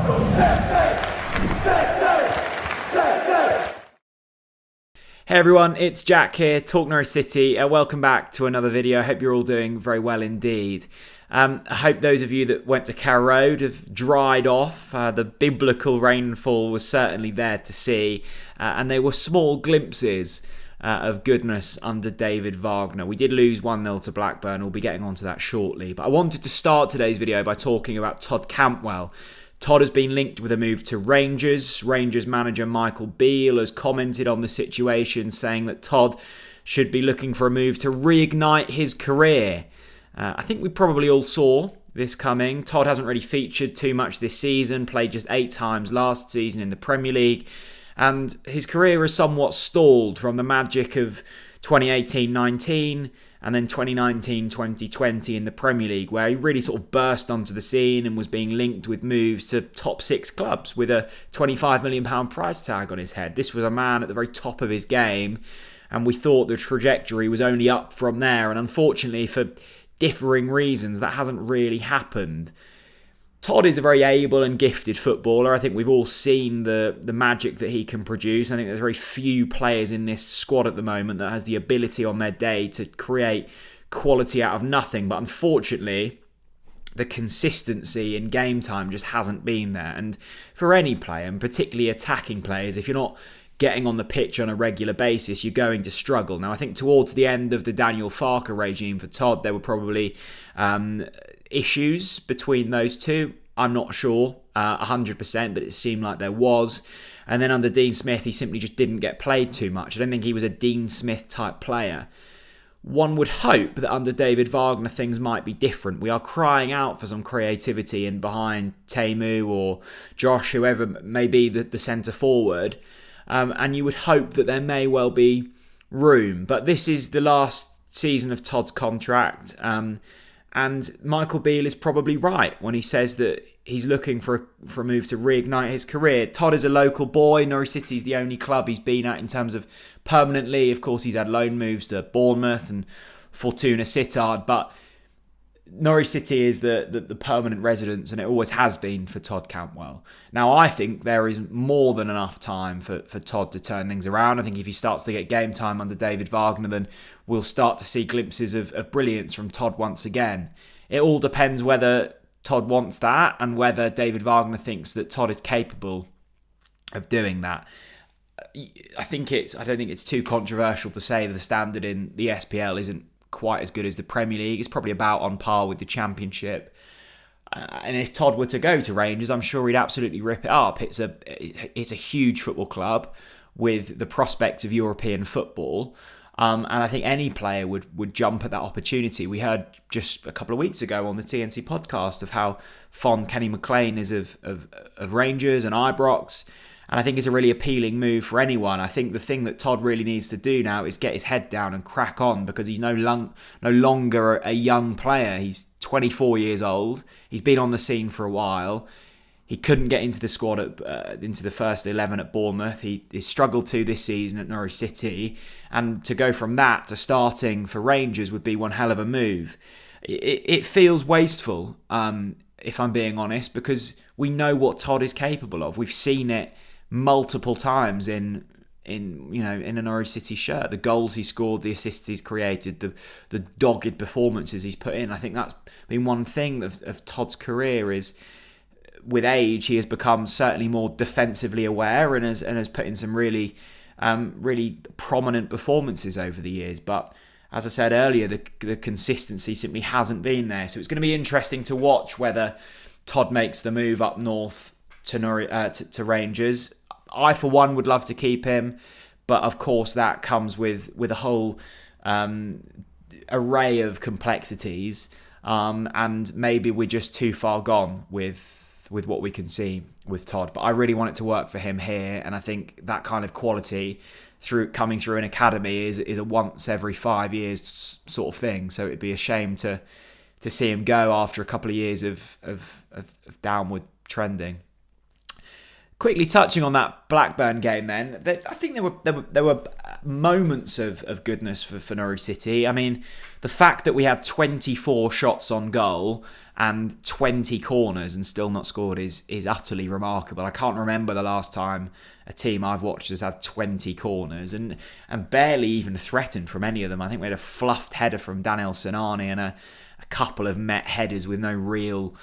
Hey everyone, it's Jack here, TalkNorwichCity. Welcome back to another video. I hope you're all doing very well indeed. I hope those of you that went to Carrow Road have dried off. The biblical rainfall was certainly there to see, and there were small glimpses of goodness under David Wagner. We did lose 1-0 to Blackburn. We'll be getting onto that shortly. But I wanted to start today's video by talking about Todd Cantwell. Todd has been linked with a move to Rangers. Rangers manager Michael Beale has commented on the situation, saying that Todd should be looking for a move to reignite his career. I think we probably all saw this coming. Todd hasn't really featured too much this season, played just 8 times last season in the Premier League, and his career has somewhat stalled from the magic of 2018-19 and then 2019-2020 in the Premier League, where he really sort of burst onto the scene and was being linked with moves to top 6 clubs with a £25 million price tag on his head. This was a man at the very top of his game, and we thought the trajectory was only up from there, and unfortunately for differing reasons that hasn't really happened. Todd is a very able and gifted footballer. I think we've all seen the magic that he can produce. I think there's very few players in this squad at the moment that has the ability on their day to create quality out of nothing. But unfortunately, the consistency in game time just hasn't been there. And for any player, and particularly attacking players, if you're not getting on the pitch on a regular basis, you're going to struggle. Now, I think towards the end of the Daniel Farke regime for Todd, there were probably issues between those two. I'm not sure 100%, but it seemed like there was. And then under Dean Smith, he simply just didn't get played too much. I don't think he was a Dean Smith type player. One would hope that under David Wagner, things might be different. We are crying out for some creativity in behind Teemu or Josh, whoever may be the centre forward. And you would hope that there may well be room. But this is the last season of Todd's contract. And Michael Beale is probably right when he says that he's looking for a move to reignite his career. Todd is a local boy. Norwich City is the only club he's been at in terms of permanently. Of course, he's had loan moves to Bournemouth and Fortuna Sittard, but Norwich City is the permanent residence, and it always has been for Todd Cantwell. Now, I think there is more than enough time for Todd to turn things around. I think if he starts to get game time under David Wagner, then we'll start to see glimpses of brilliance from Todd once again. It all depends whether Todd wants that and whether David Wagner thinks that Todd is capable of doing that. I don't think it's too controversial to say that the standard in the SPL isn't quite as good as the Premier League. It's probably about on par with the Championship. And if Todd were to go to Rangers, I'm sure he'd absolutely rip it up. It's a huge football club with the prospect of European football. And I think any player would jump at that opportunity. We heard just a couple of weeks ago on the TNC podcast of how fond Kenny McLean is of Rangers and Ibrox. And I think it's a really appealing move for anyone. I think the thing that Todd really needs to do now is get his head down and crack on, because he's no longer a young player. He's 24 years old. He's been on the scene for a while. He couldn't get into the squad, into the first 11 at Bournemouth. He struggled to this season at Norwich City. And to go from that to starting for Rangers would be one hell of a move. It feels wasteful, if I'm being honest, because we know what Todd is capable of. We've seen it multiple times in a Norwich City shirt. The goals he scored, the assists he's created, the dogged performances he's put in. I think that's been one thing of Todd's career is, with age, he has become certainly more defensively aware and has put in some really prominent performances over the years. But as I said earlier, the consistency simply hasn't been there. So it's going to be interesting to watch whether Todd makes the move up north to Rangers. I, for one, would love to keep him, but of course that comes with a whole array of complexities, and maybe we're just too far gone with what we can see with Todd. But I really want it to work for him here, and I think that kind of quality coming through an academy is a once every 5 years sort of thing. So it'd be a shame to see him go after a couple of years of downward trending. Quickly touching on that Blackburn game then, I think there were moments of goodness for Norwich City. I mean, the fact that we had 24 shots on goal and 20 corners and still not scored is utterly remarkable. I can't remember the last time a team I've watched has had 20 corners and barely even threatened from any of them. I think we had a fluffed header from Daniel Sinani and a couple of met headers with no real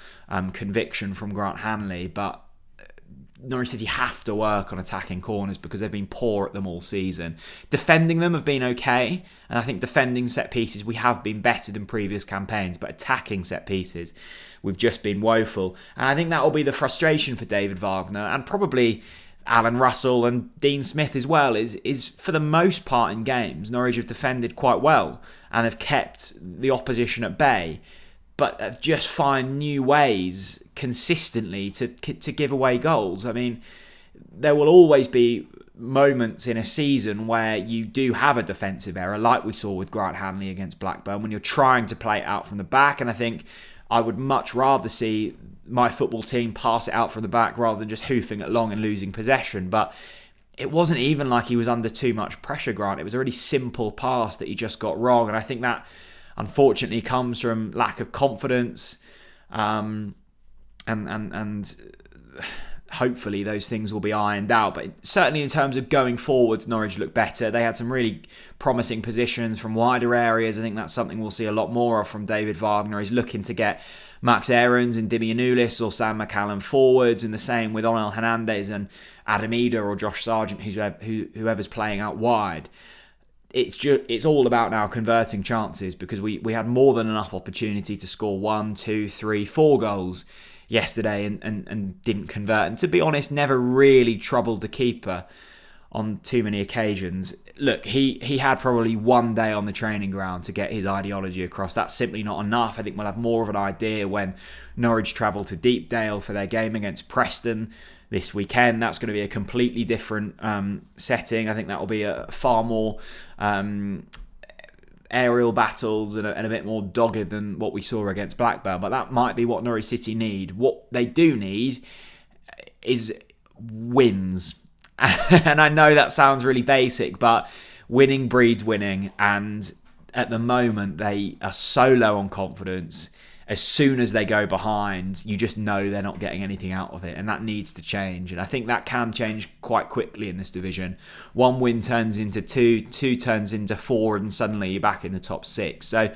conviction from Grant Hanley, but Norwich City have to work on attacking corners because they've been poor at them all season. Defending them have been okay, and I think defending set pieces we have been better than previous campaigns, but attacking set pieces we've just been woeful. And I think that will be the frustration for David Wagner and probably Alan Russell and Dean Smith as well, is for the most part in games, Norwich have defended quite well and have kept the opposition at bay, but have just find new ways consistently to give away goals. I mean, there will always be moments in a season where you do have a defensive error, like we saw with Grant Hanley against Blackburn, when you're trying to play it out from the back, and I think I would much rather see my football team pass it out from the back rather than just hoofing it long and losing possession. But it wasn't even like he was under too much pressure, Grant. It was a really simple pass that he just got wrong, and I think that unfortunately comes from lack of confidence, and hopefully those things will be ironed out. But certainly in terms of going forwards, Norwich look better. They had some really promising positions from wider areas. I think that's something we'll see a lot more of from David Wagner. He's looking to get Max Aarons and Dimi Anulis or Sam McCallum forwards, and the same with Onel Hernandez and Adam Eder or Josh Sargent, whoever's playing out wide. It's all about now converting chances, because we had more than enough opportunity to score 1, 2, 3, 4 goals yesterday and didn't convert. And to be honest, never really troubled the keeper on too many occasions. Look, he had probably one day on the training ground to get his ideology across. That's simply not enough. I think we'll have more of an idea when Norwich travel to Deepdale for their game against Preston this weekend. That's going to be a completely different setting. I think that will be a far more aerial battles and a bit more dogged than what we saw against Blackburn. But that might be what Norwich City need. What they do need is wins. And I know that sounds really basic, but winning breeds winning. And at the moment, they are so low on confidence. As soon as they go behind, you just know they're not getting anything out of it, and that needs to change. And I think that can change quite quickly in this division. One win turns into two turns into 4, and suddenly you're back in the top 6. So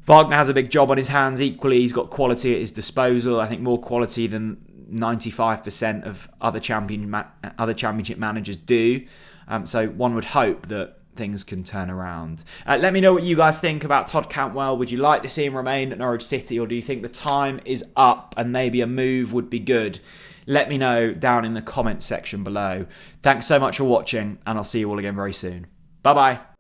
Wagner has a big job on his hands. Equally, he's got quality at his disposal. I think more quality than 95% of other championship managers do. So one would hope that things can turn around. Let me know what you guys think about Todd Cantwell. Would you like to see him remain at Norwich City, or do you think the time is up and maybe a move would be good? Let me know down in the comments section below. Thanks so much for watching, and I'll see you all again very soon. Bye bye.